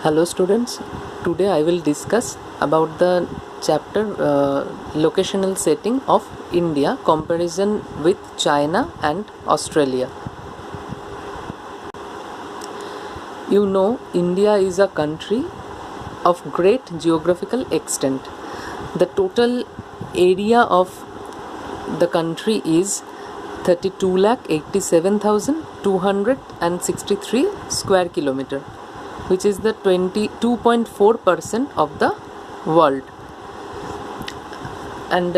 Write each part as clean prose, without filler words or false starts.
Hello students, today I will discuss about the chapter locational setting of India comparison with China and Australia. You know, India is a country of great geographical extent. The total area of the country is 32,87,263 square kilometer, which is the 22.4% of the world. And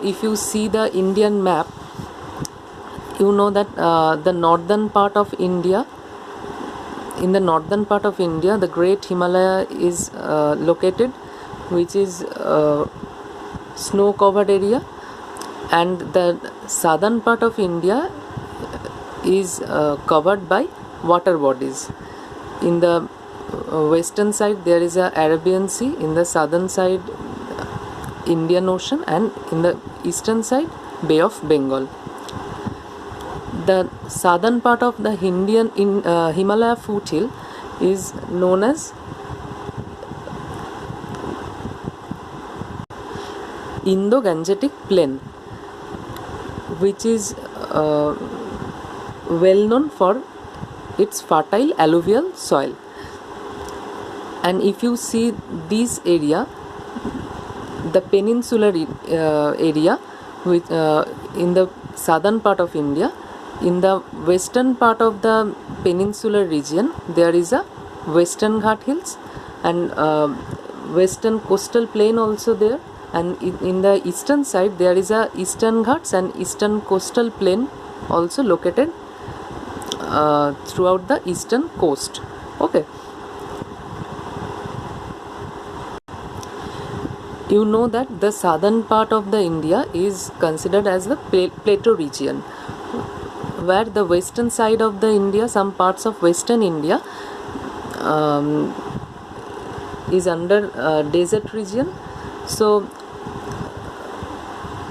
if you see the Indian map, you know that the northern part of India, the Great Himalaya is located, which is snow covered area, and the southern part of India is covered by water bodies. In the western side there is a Arabian Sea, in the southern side Indian Ocean, and in the eastern side Bay of Bengal. The southern part of the Himalaya foothill is known as Indo-Gangetic Plain, which is well known for its fertile alluvial soil. And if you see this area, the peninsular area, with in the southern part of India, in the western part of the peninsular region there is a Western Ghat Hills and Western Coastal Plain also there, and in the eastern side there is a Eastern Ghats and Eastern Coastal Plain also located throughout the eastern coast. Okay, you know that the southern part of the India is considered as the plateau region, where the western side of the India, some parts of western India is under desert region. So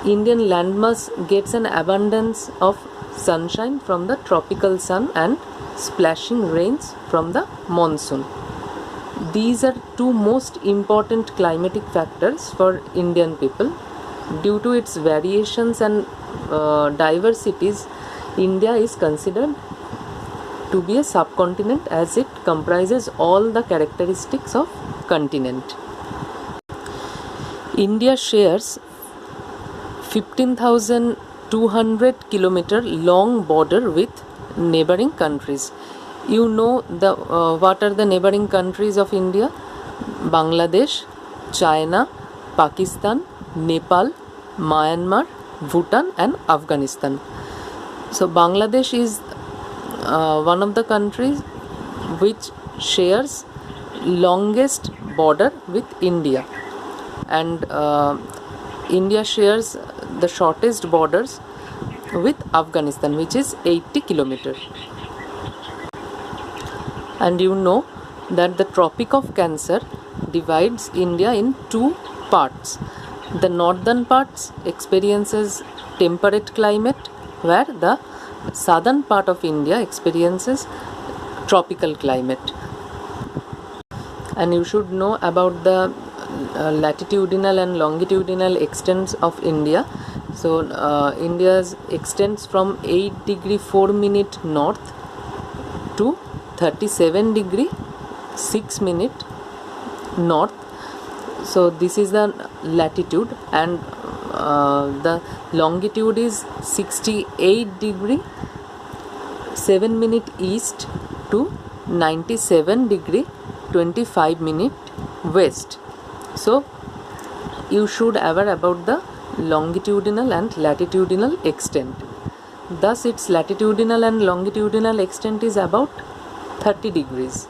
Indian landmass gets an abundance of sunshine from the tropical sun and splashing rains from the monsoon. These are two most important climatic factors for Indian people. Due to its variations and diversities, India is considered to be a subcontinent as it comprises all the characteristics of continent. India shares 15,200 kilometer long border with neighboring countries. You know the what are the neighboring countries of India? Bangladesh, China, Pakistan, Nepal, Myanmar, Bhutan and Afghanistan. So Bangladesh is one of the countries which shares longest border with India, and India shares the shortest borders with Afghanistan, which is 80 kilometers. And you know that the Tropic of Cancer divides India in two parts. The northern part experiences temperate climate, where the southern part of India experiences tropical climate. And you should know about the latitudinal and longitudinal extents of India. So India's extends from 8 degree 4 minute north to 37 degree 6 minute north. So this is the latitude, and the longitude is 68 degree 7 minute east to 97 degree 25 minute west. So you should aware about the longitudinal and latitudinal extent. Thus its latitudinal and longitudinal extent is about 30 degrees.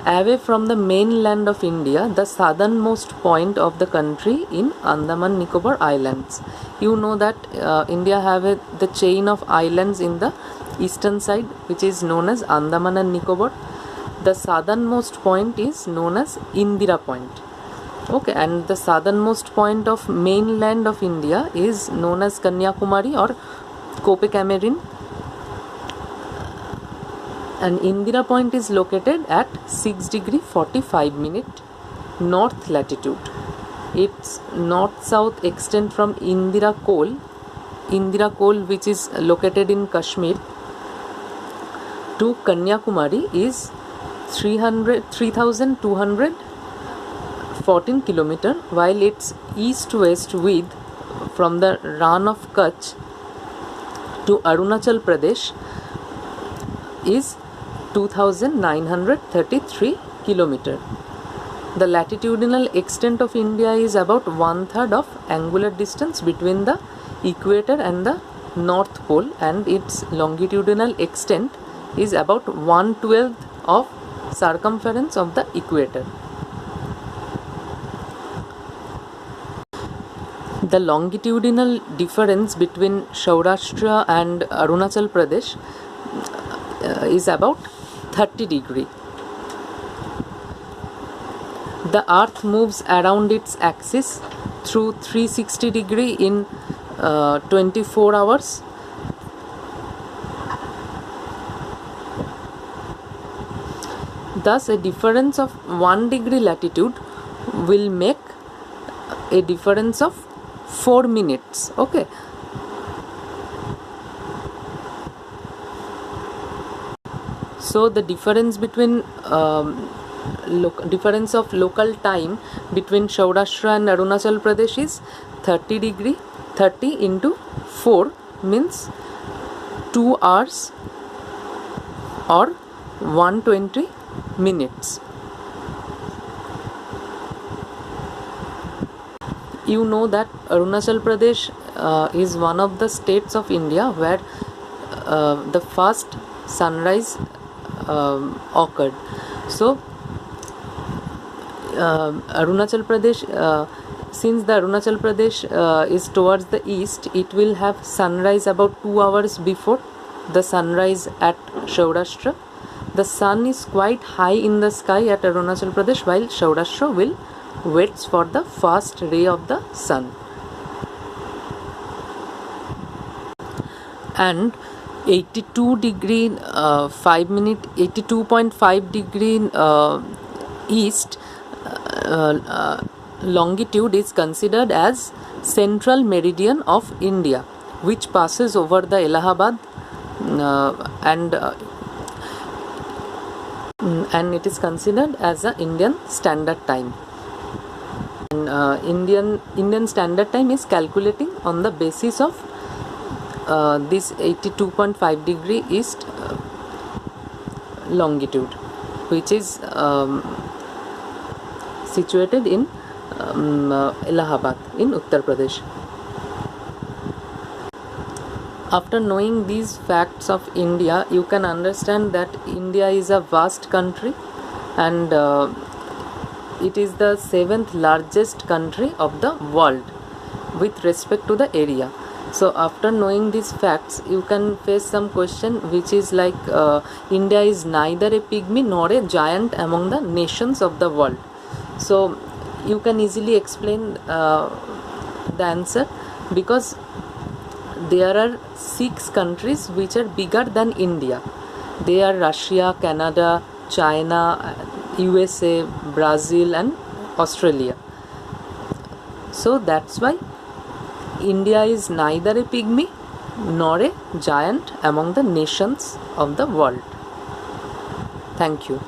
Away from the mainland of India, the southernmost point of the country in Andaman Nicobar Islands. You know that India have the chain of islands in the eastern side, which is known as Andaman and Nicobar. The southernmost point is known as Indira Point. Okay, and the southernmost point of mainland of India is known as Kanyakumari or Cope Cameron. And Indira Point is located at 6 degree 45 minute north latitude. Its north-south extent from Indira Kol which is located in Kashmir, to Kanyakumari is 3,214 km, while its east-west width from the Rann of Kutch to Arunachal Pradesh is 2,933 km. The latitudinal extent of India is about 1/3 of angular distance between the equator and the North Pole, and its longitudinal extent is about 1/12 of circumference of the equator. The longitudinal difference between Saurashtra and Arunachal Pradesh is about 30 degree. The earth moves around its axis through 360 degree in 24 hours. Thus, a difference of 1 degree latitude will make a difference of 4 minutes. Okay. So the difference between difference of local time between Saurashtra and Arunachal Pradesh is 30 degree. 30 into 4 means 2 hours or 120 minutes. You know that Arunachal Pradesh is one of the states of India where the first sunrise occurred. So Arunachal Pradesh, since the Arunachal Pradesh is towards the east, it will have sunrise about 2 hours before the sunrise at Saurashtra. The sun is quite high in the sky at Arunachal Pradesh, while Saurashtra will waits for the first ray of the sun. And 82.5 degree east longitude is considered as central meridian of India, which passes over the Allahabad and it is considered as a Indian Standard Time. And Indian Standard Time is calculating on the basis of this 82.5 degree east longitude, which is situated in Allahabad in Uttar Pradesh. After knowing these facts of India, you can understand that India is a vast country, and it is the 7th largest country of the world with respect to the area. So after knowing these facts, you can face some question which is like India is neither a pygmy nor a giant among the nations of the world. So you can easily explain the answer, because there are 6 countries which are bigger than India. They are Russia, Canada, China, USA, Brazil and Australia. So that's why India is neither a pygmy nor a giant among the nations of the world. Thank you.